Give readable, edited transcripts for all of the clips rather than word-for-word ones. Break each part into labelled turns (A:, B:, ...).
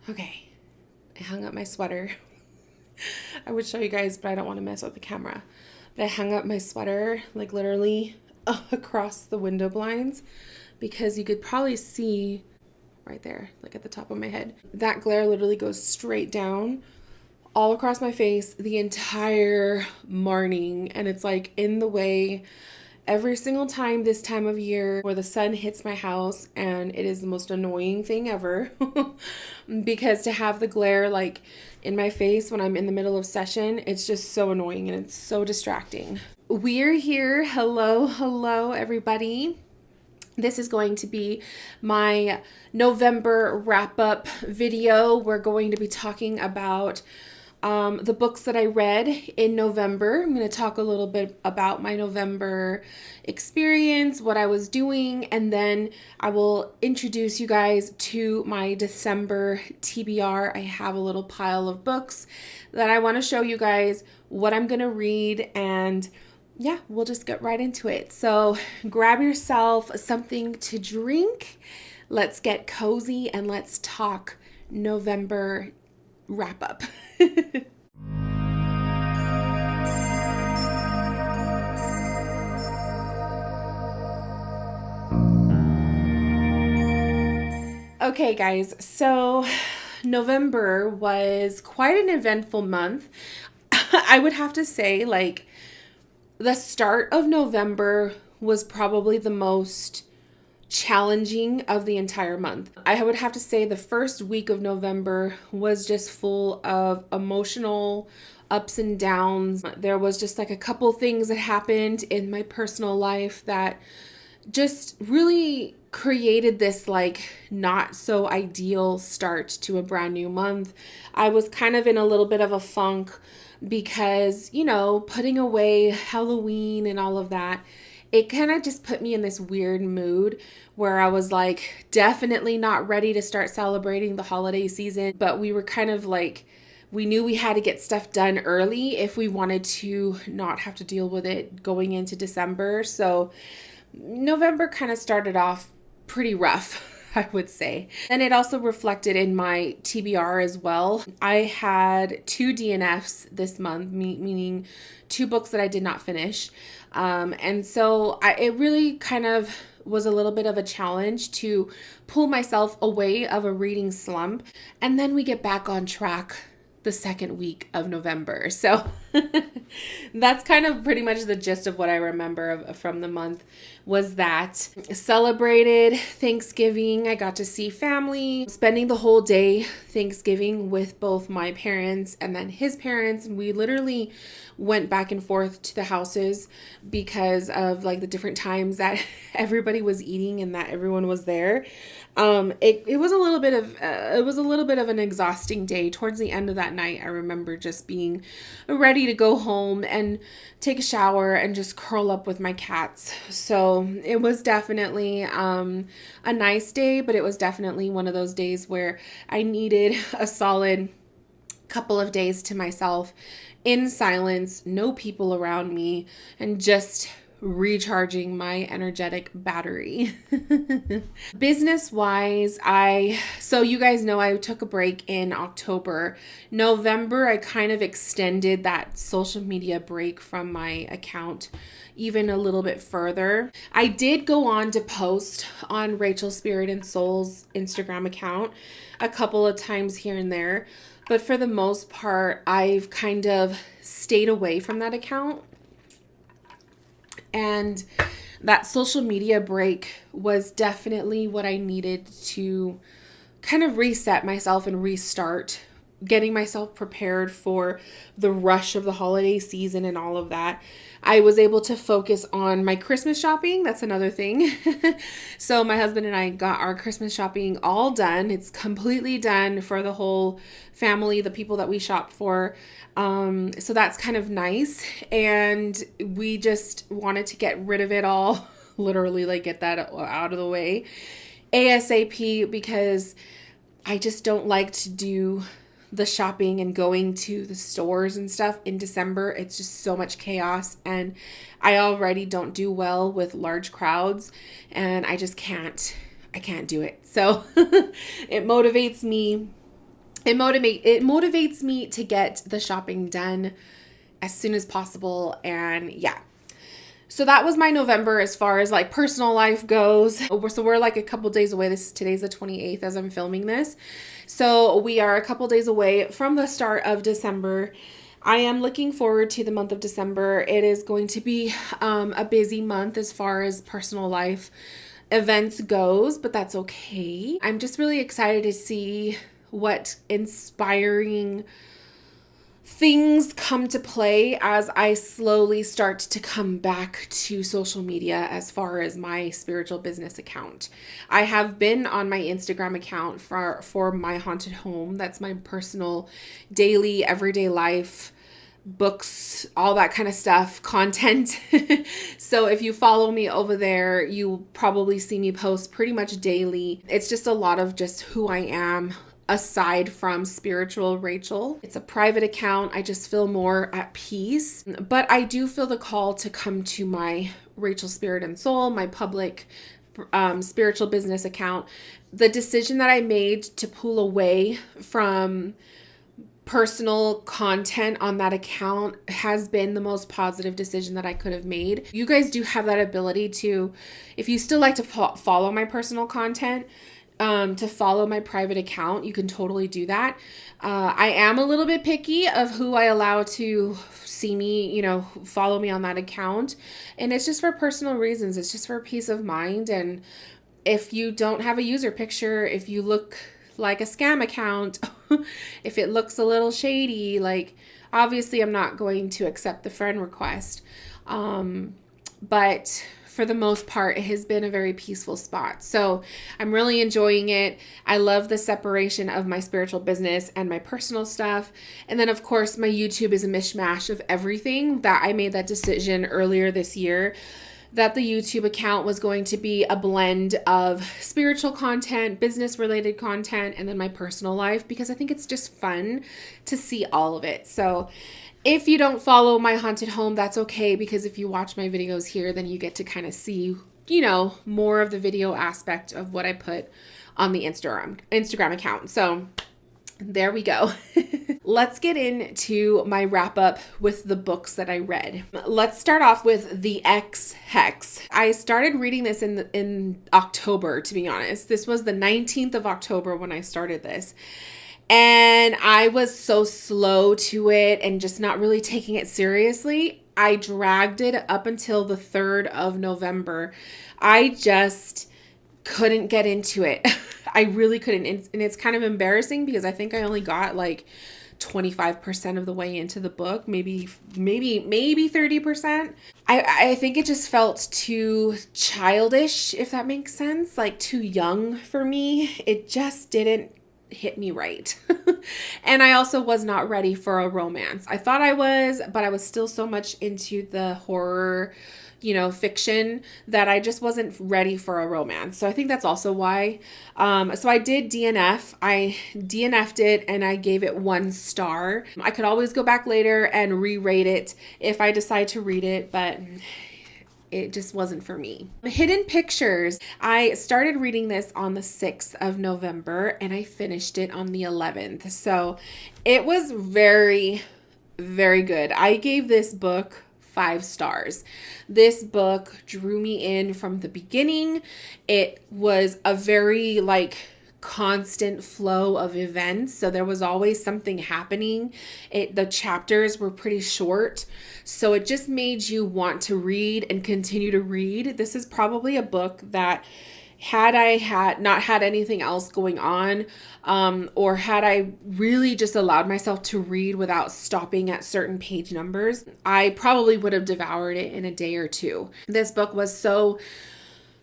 A: Okay, I hung up my sweater. I would show you guys, but I don't want to mess with the camera. But I hung up my sweater, like literally across the window blinds, because you could probably see right there, like at the top of my head. That glare literally goes straight down all across my face the entire morning, and it's like in the way every single time this time of year where the sun hits my house, and it is the most annoying thing ever because to have the glare like in my face when I'm in the middle of session, it's just so annoying and it's so distracting. We're here. Hello everybody. This is going to be my November wrap-up video. We're going to be talking about the books that I read in November. I'm going to talk a little bit about my November experience, what I was doing, and then I will introduce you guys to my December TBR. I have a little pile of books that I want to show you guys what I'm going to read, and yeah, we'll just get right into it. So grab yourself something to drink. Let's get cozy and let's talk November wrap up. Okay, guys, so November was quite an eventful month. I would have to say, like, the start of November was probably the most challenging of the entire month. I would have to say the first week of November was just full of emotional ups and downs. There was just like a couple things that happened in my personal life that just really created this like not so ideal start to a brand new month. I was kind of in a little bit of a funk because, you know, putting away Halloween and all of that, it kind of just put me in this weird mood where I was like definitely not ready to start celebrating the holiday season, but we were kind of like, we knew we had to get stuff done early if we wanted to not have to deal with it going into December. So November kind of started off pretty rough, I would say. And it also reflected in my TBR as well. I had 2 DNFs this month, meaning 2 books that I did not finish. And so it really kind of was a little bit of a challenge to pull myself away of a reading slump. And then we get back on track the second week of November. So that's kind of pretty much the gist of what I remember from the month was that celebrated Thanksgiving. I got to see family, spending the whole day Thanksgiving with both my parents and then his parents. And we literally went back and forth to the houses because of like the different times that everybody was eating and that everyone was there. It was a little bit of an exhausting day. Towards the end of that night, I remember just being ready to go home and take a shower and just curl up with my cats. So it was definitely a nice day, but it was definitely one of those days where I needed a solid couple of days to myself in silence, no people around me, and just recharging my energetic battery. Business wise, so you guys know I took a break in October. November, I kind of extended that social media break from my account even a little bit further. I did go on to post on Rachel Spirit and Soul's Instagram account a couple of times here and there, but for the most part, I've kind of stayed away from that account. And that social media break was definitely what I needed to kind of reset myself and restart, getting myself prepared for the rush of the holiday season and all of that. I was able to focus on my Christmas shopping. That's another thing. So my husband and I got our Christmas shopping all done. It's completely done for the whole family, the people that we shop for. So that's kind of nice. And we just wanted to get rid of it all, literally like get that out of the way ASAP, because I just don't like to do the shopping and going to the stores and stuff in December. It's just so much chaos, and I already don't do well with large crowds, and I can't do it. So it motivates me it motivates me to get the shopping done as soon as possible. And yeah. So that was my November as far as like personal life goes. So we're like a couple days away. Today's the 28th as I'm filming this. So we are a couple days away from the start of December. I am looking forward to the month of December. It is going to be a busy month as far as personal life events goes, but that's okay. I'm just really excited to see what inspiring things come to play as I slowly start to come back to social media as far as my spiritual business account. I have been on my Instagram account for my haunted home. That's my personal daily, everyday life, books, all that kind of stuff, content. So if you follow me over there, you probably see me post pretty much daily. It's just a lot of just who I am, aside from spiritual Rachel. It's a private account. I just feel more at peace, but I do feel the call to come to my Rachel Spirit and Soul, my public spiritual business account. The decision that I made to pull away from personal content on that account has been the most positive decision that I could have made. You guys do have that ability to, if you still like to follow my personal content, to follow my private account, you can totally do that. I am a little bit picky of who I allow to see me, follow me on that account. And it's just for personal reasons. It's just for peace of mind. And if you don't have a user picture, if you look like a scam account, if it looks a little shady, like obviously I'm not going to accept the friend request. But for the most part, it has been a very peaceful spot. So I'm really enjoying it. I love the separation of my spiritual business and my personal stuff. And then of course, my YouTube is a mishmash of everything. That I made that decision earlier this year, that the YouTube account was going to be a blend of spiritual content, business related content, and then my personal life, because I think it's just fun to see all of it. So if you don't follow my haunted home, that's okay, because if you watch my videos here, then you get to kind of see, more of the video aspect of what I put on the Instagram account. So there we go. Let's get into my wrap up with the books that I read. Let's start off with The X Hex. I started reading this in October, to be honest. This was the 19th of October when I started this. And I was so slow to it and just not really taking it seriously. I dragged it up until the 3rd of November. I just couldn't get into it. I really couldn't. And it's kind of embarrassing because I think I only got like 25% of the way into the book, maybe 30%. I think it just felt too childish, if that makes sense, like too young for me. It just didn't hit me right. And I also was not ready for a romance. I thought I was, but I was still so much into the horror, fiction, that I just wasn't ready for a romance. So I think that's also why. So I did DNF. I DNF'd it and I gave it 1 star. I could always go back later and re-rate it if I decide to read it, but it just wasn't for me. Hidden Pictures. I started reading this on the 6th of November and I finished it on the 11th. So it was very, very good. I gave this book 5 stars. This book drew me in from the beginning. It was a very constant flow of events. So there was always something happening. The chapters were pretty short. So it just made you want to read and continue to read. This is probably a book that had I not had anything else going on, or had I really just allowed myself to read without stopping at certain page numbers, I probably would have devoured it in a day or two. This book was so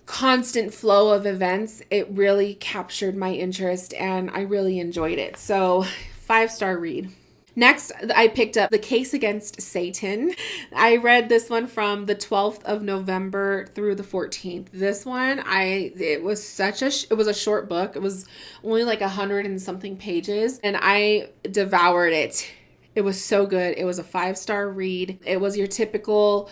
A: constant flow of events. It really captured my interest and I really enjoyed it. So 5-star read. Next, I picked up The Case Against Satan. I read this one from the 12th of November through the 14th. This one, it was a short book. It was only 100 and something pages, and I devoured it. It was so good. It was a 5-star read. It was your typical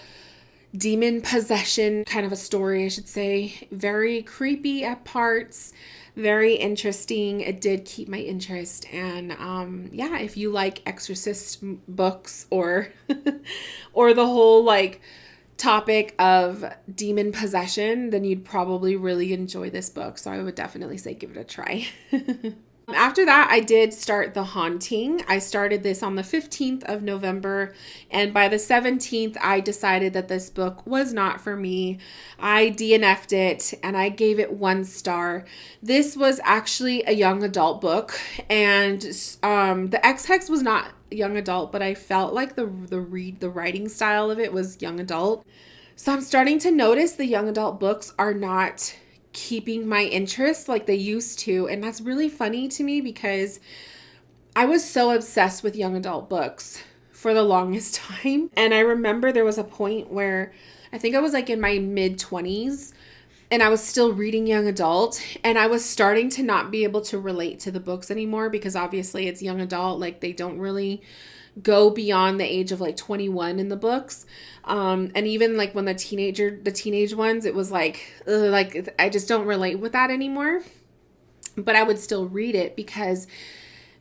A: demon possession kind of a story, I should say. Very creepy at parts. very interesting. It did keep my interest. And yeah, if you like exorcist books or or the whole like topic of demon possession, then you'd probably really enjoy this book. So I would definitely say give it a try. After that, I did start The Haunting. I started this on the 15th of November, and by the 17th, I decided that this book was not for me. I DNF'd it, and I gave it 1 star. This was actually a young adult book, and the X-Hex was not young adult, but I felt like the writing style of it was young adult. So I'm starting to notice the young adult books are not keeping my interest like they used to. And that's really funny to me because I was so obsessed with young adult books for the longest time. And I remember there was a point where I think I was like in my mid 20s and I was still reading young adult, and I was starting to not be able to relate to the books anymore because obviously it's young adult. Like they don't really go beyond the age of like 21 in the books. And even like when the teenage ones, it was like I just don't relate with that anymore. But I would still read it because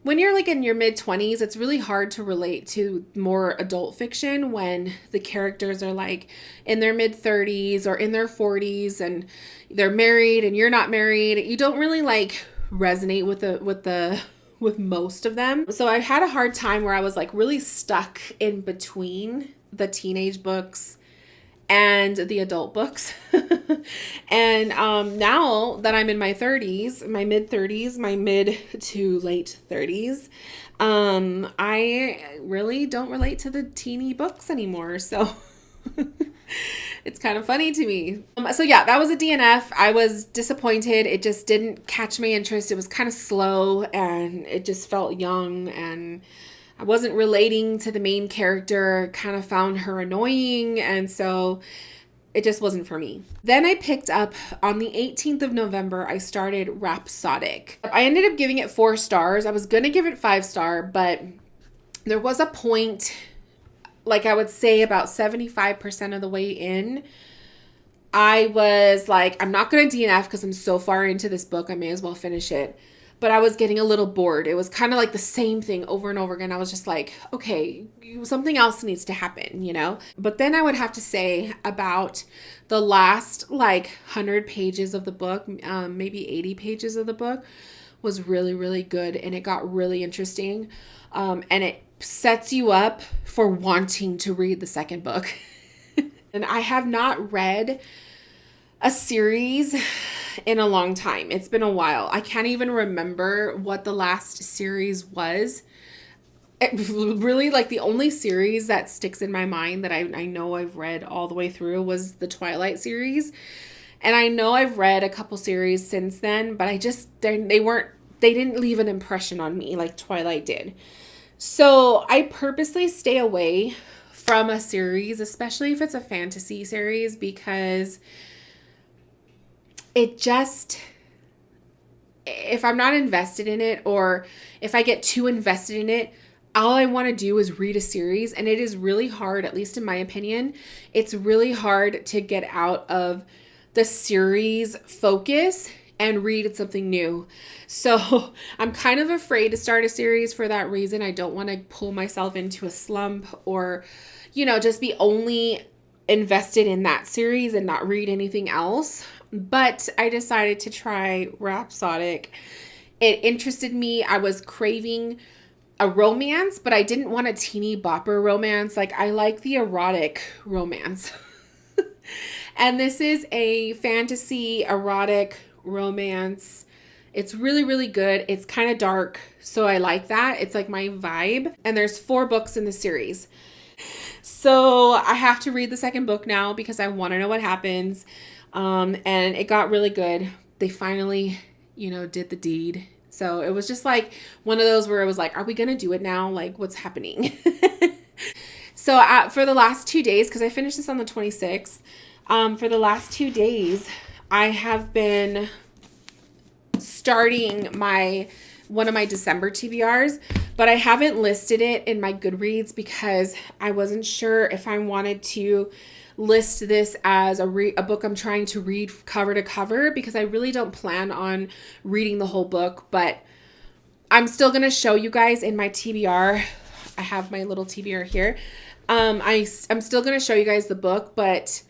A: when you're like in your mid 20s, it's really hard to relate to more adult fiction when the characters are like in their mid 30s or in their 40s and they're married and you're not married. You don't really like resonate with most of them. So I had a hard time where I was like really stuck in between the teenage books and the adult books. And now that I'm in my 30s, my mid 30s, my mid to late 30s, I really don't relate to the teeny books anymore. So it's kind of funny to me. So yeah, that was a DNF. I was disappointed. It just didn't catch my interest. It was kind of slow and it just felt young, and I wasn't relating to the main character, kind of found her annoying, and so it just wasn't for me. Then I picked up on the 18th of November, I started Rhapsodic. I ended up giving it 4 stars. I was going to give it 5 star, but there was a point, like I would say about 75% of the way in, I was like, I'm not going to DNF because I'm so far into this book, I may as well finish it. But I was getting a little bored. It was kind of like the same thing over and over again. I was just like, okay, something else needs to happen, you know? But then I would have to say about the last like 100 pages of the book, maybe 80 pages of the book was really, really good. And it got really interesting. And it sets you up for wanting to read the second book. And I have not read a series in a long time. It's been a while. I can't even remember what the last series was. It really, like the only series that sticks in my mind that I know I've read all the way through was the Twilight series. And I know I've read a couple series since then, but they didn't leave an impression on me like Twilight did. So I purposely stay away from a series, especially if it's a fantasy series, because it just, if I'm not invested in it, or if I get too invested in it, all I want to do is read a series. And it is really hard, at least in my opinion, it's really hard to get out of the series focus and read something new. So I'm kind of afraid to start a series for that reason. I don't want to pull myself into a slump or, just be only invested in that series and not read anything else. But I decided to try Rhapsodic. It interested me. I was craving a romance, but I didn't want a teeny bopper romance. Like, I like the erotic romance. And this is a fantasy erotic romance. It's really, really good. It's kind of dark, so I like that. It's like my vibe. And there's 4 books in the series. So I have to read the second book now because I want to know what happens. And it got really good. They finally, did the deed. So it was just like one of those where it was like, are we going to do it now? Like, what's happening? So for the last 2 days, because I finished this on the 26th, for the last 2 days, I have been starting one of my December TBRs, but I haven't listed it in my Goodreads because I wasn't sure if I wanted to list this as a book I'm trying to read cover to cover, because I really don't plan on reading the whole book, but I'm still going to show you guys in my TBR. I have my little TBR here. I'm still going to show you guys the book, but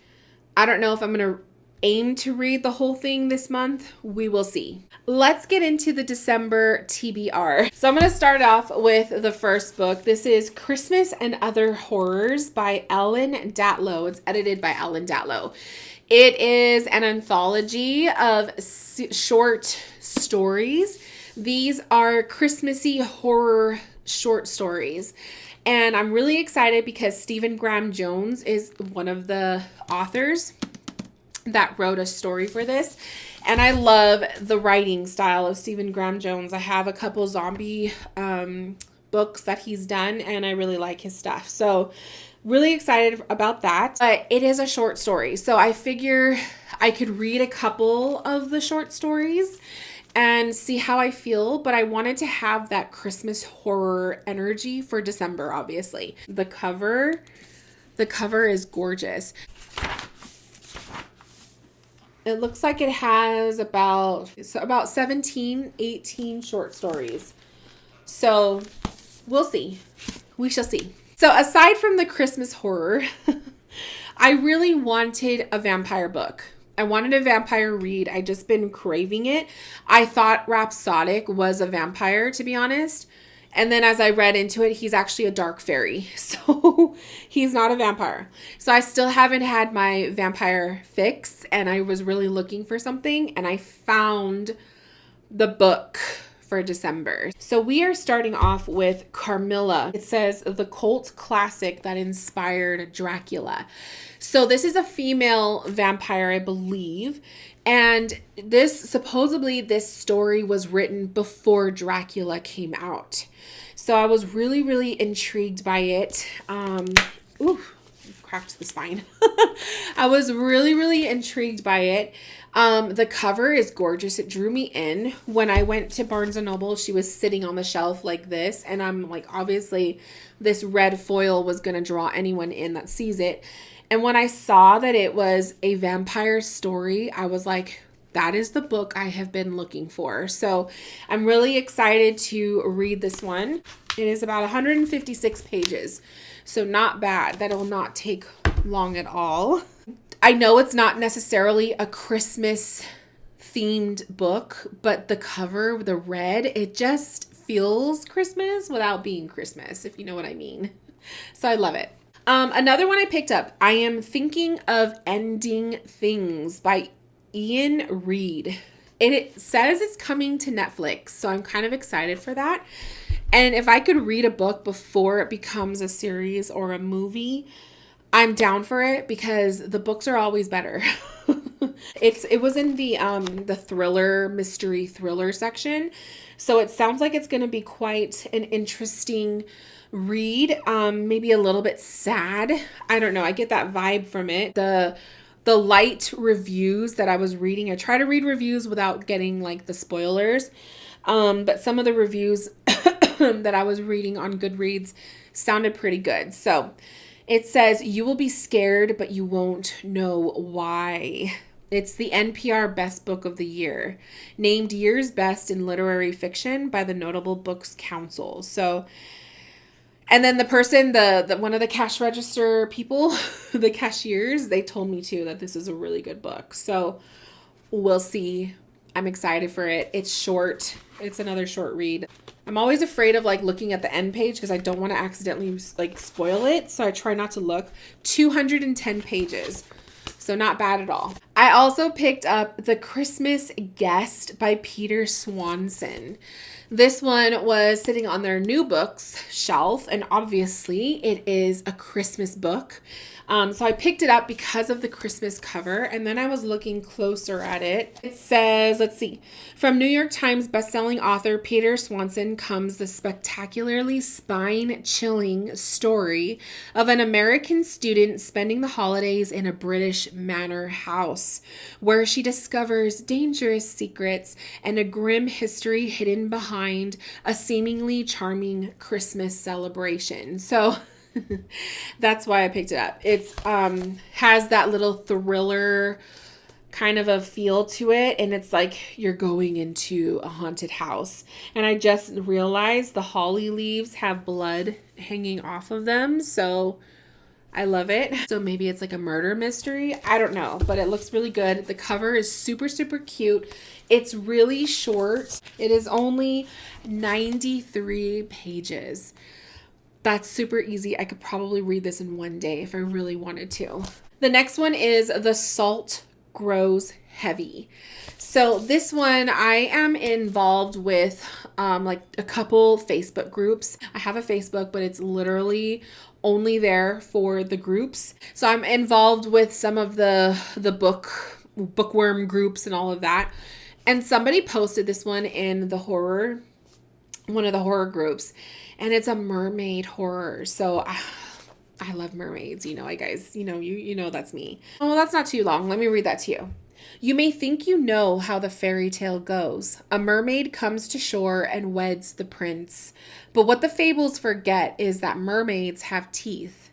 A: I don't know if I'm going to aim to read the whole thing this month. We will see. Let's get into the December TBR. So I'm going to start off with the first book. This is Christmas and Other Horrors by Ellen Datlow. It's edited by Ellen Datlow. It is an anthology of short stories. These are Christmassy horror short stories. And I'm really excited because Stephen Graham Jones is one of the authors that wrote a story for this. And I love the writing style of Stephen Graham Jones. I have a couple zombie books that he's done, and I really like his stuff. So really excited about that. But it is a short story, so I figure I could read a couple of the short stories and see how I feel, but I wanted to have that Christmas horror energy for December, obviously. The cover is gorgeous. It looks like it has about 17, 18 short stories. So we'll see. We shall see. So aside from the Christmas horror, I really wanted a vampire book. I wanted a vampire read. I just been craving it. I thought Rhapsodic was a vampire, to be honest. And then as I read into it, he's actually a dark fairy. So he's not a vampire. So I still haven't had my vampire fix. And I was really looking for something. And I found the book for December. So we are starting off with Carmilla. It says the cult classic that inspired Dracula. So this is a female vampire, I believe. And supposedly this story was written before Dracula came out. So I was really, really intrigued by it. Cracked the spine. I was really, really intrigued by it. The cover is gorgeous. It drew me in. When I went to Barnes & Noble, she was sitting on the shelf like this. And I'm like, obviously, this red foil was going to draw anyone in that sees it. And when I saw that it was a vampire story, I was like, that is the book I have been looking for. So I'm really excited to read this one. It is about 156 pages. So not bad. That will not take long at all. I know it's not necessarily a Christmas themed book, but the cover, the red, it just feels Christmas without being Christmas, if you know what I mean. So I love it. Another one I picked up, I Am Thinking of Ending Things by Ian Reid. It says it's coming to Netflix, so I'm kind of excited for that. And if I could read a book before it becomes a series or a movie, I'm down for it because the books are always better. It was in the thriller, mystery thriller section. So it sounds like it's going to be quite an interesting read. Maybe a little bit sad. I don't know. I get that vibe from it. The light reviews that I was reading, I try to read reviews without getting like the spoilers. But some of the reviews that I was reading on Goodreads sounded pretty good. So it says, you will be scared, but you won't know why. It's the NPR Best Book of the Year, named Year's Best in Literary Fiction by the Notable Books Council. So, and then the person, the one of the cash register people, the cashiers, they told me too that this is a really good book. So we'll see. I'm excited for it. It's short. It's another short read. I'm always afraid of like looking at the end page because I don't want to accidentally like spoil it. So I try not to look. 210 pages. So not bad at all. I also picked up The Christmas Guest by Peter Swanson. This one was sitting on their new books shelf, and obviously it is a Christmas book. So I picked it up because of the Christmas cover, and then I was looking closer at it. It says, let's see, from New York Times bestselling author Peter Swanson comes the spectacularly spine-chilling story of an American student spending the holidays in a British manor house, where she discovers dangerous secrets and a grim history hidden behind a seemingly charming Christmas celebration. So That's why I picked it up. It's has that little thriller kind of a feel to it, and it's like you're going into a haunted house. And I just realized the holly leaves have blood hanging off of them, so I love it. So maybe it's like a murder mystery. I don't know, but it looks really good. The cover is super, super cute. It's really short. It is only 93 pages. That's super easy. I could probably read this in one day if I really wanted to. The next one is The Salt Grows Heavy. So this one I am involved with like a couple Facebook groups. I have a Facebook, but it's literally only there for the groups. So I'm involved with some of the bookworm groups and all of that. And somebody posted this one in one of the horror groups, and it's a mermaid horror. So I love mermaids, guys, you know that's me. Oh, that's not too long. Let me read that to you. You may think you know how the fairy tale goes. A mermaid comes to shore and weds the prince. But what the fables forget is that mermaids have teeth.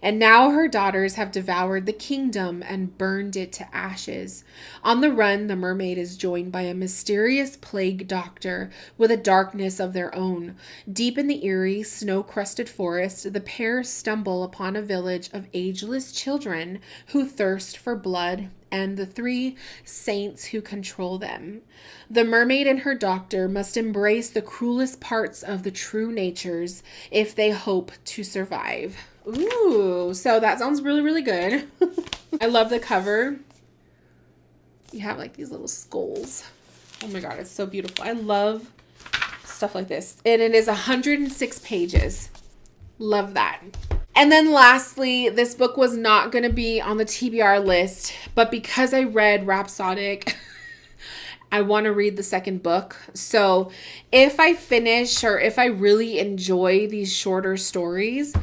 A: And now her daughters have devoured the kingdom and burned it to ashes. On the run, the mermaid is joined by a mysterious plague doctor with a darkness of their own. Deep in the eerie, snow-crusted forest, the pair stumble upon a village of ageless children who thirst for blood and the 3 saints who control them. The mermaid and her doctor must embrace the cruelest parts of the true natures if they hope to survive. Ooh, so that sounds really, really good. I love the cover. You have like these little skulls. Oh my God, it's so beautiful. I love stuff like this. And it is 106 pages. Love that. And then lastly, this book was not going to be on the TBR list, but because I read Rhapsodic, I want to read the second book. So if I finish or if I really enjoy these shorter stories,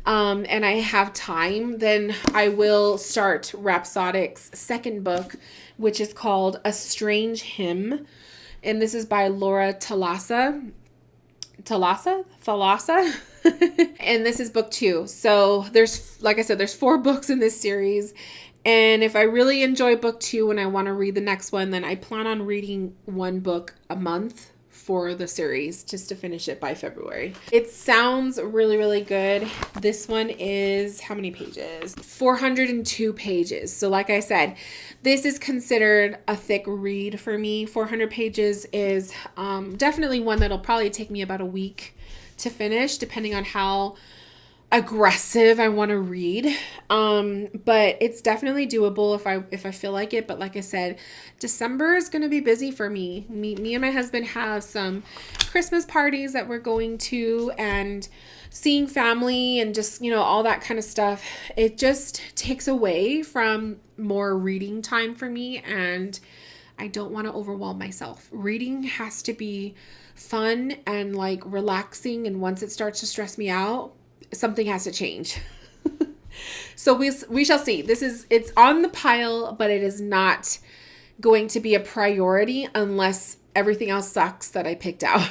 A: and I have time, then I will start Rhapsodic's second book, which is called A Strange Hymn. And this is by Laura Thalassa. And this is book 2. So there's, like I said, there's 4 books in this series. And if I really enjoy book 2 and I want to read the next one, then I plan on reading 1 book a month for the series just to finish it by February. It sounds really, really good. This one is how many pages? 402 pages. So like I said, this is considered a thick read for me. 400 pages is definitely one that'll probably take me about a week to finish, depending on how aggressive I want to read. But it's definitely doable if I feel like it. But like I said, December is going to be busy for me. Me and my husband have some Christmas parties that we're going to, and seeing family and just, all that kind of stuff. It just takes away from more reading time for me, and I don't want to overwhelm myself. Reading has to be fun and like relaxing, and once it starts to stress me out, something has to change. So we shall see. It's on the pile, but it is not going to be a priority unless everything else sucks that I picked out.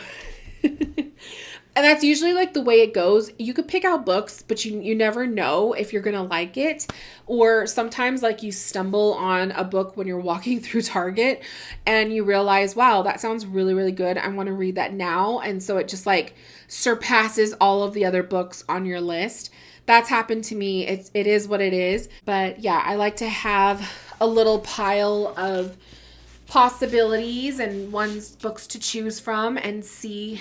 A: And that's usually like the way it goes. You could pick out books, but you never know if you're going to like it. Or sometimes like you stumble on a book when you're walking through Target and you realize, wow, that sounds really, really good. I want to read that now. And so it just like surpasses all of the other books on your list. That's happened to me. It is what it is. But yeah, I like to have a little pile of possibilities and books to choose from and see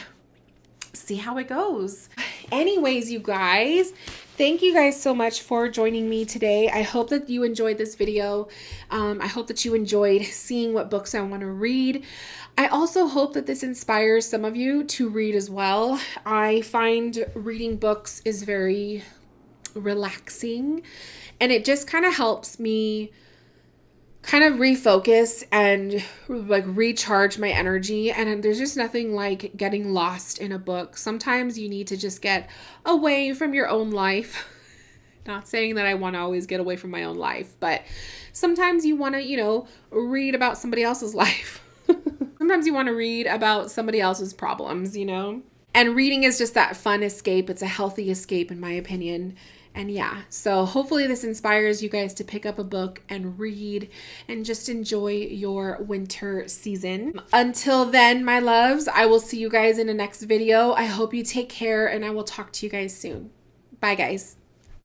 A: how it goes. Anyways, you guys, thank you guys so much for joining me today. I hope that you enjoyed this video. I hope that you enjoyed seeing what books I want to read. I also hope that this inspires some of you to read as well. I find reading books is very relaxing, and it just kind of helps me kind of refocus and like recharge my energy. And there's just nothing like getting lost in a book. Sometimes you need to just get away from your own life. Not saying that I want to always get away from my own life, but sometimes you want to, read about somebody else's life. Sometimes you want to read about somebody else's problems, And reading is just that fun escape. It's a healthy escape, in my opinion. And yeah, so hopefully this inspires you guys to pick up a book and read and just enjoy your winter season. Until then, my loves, I will see you guys in the next video. I hope you take care, and I will talk to you guys soon. Bye, guys.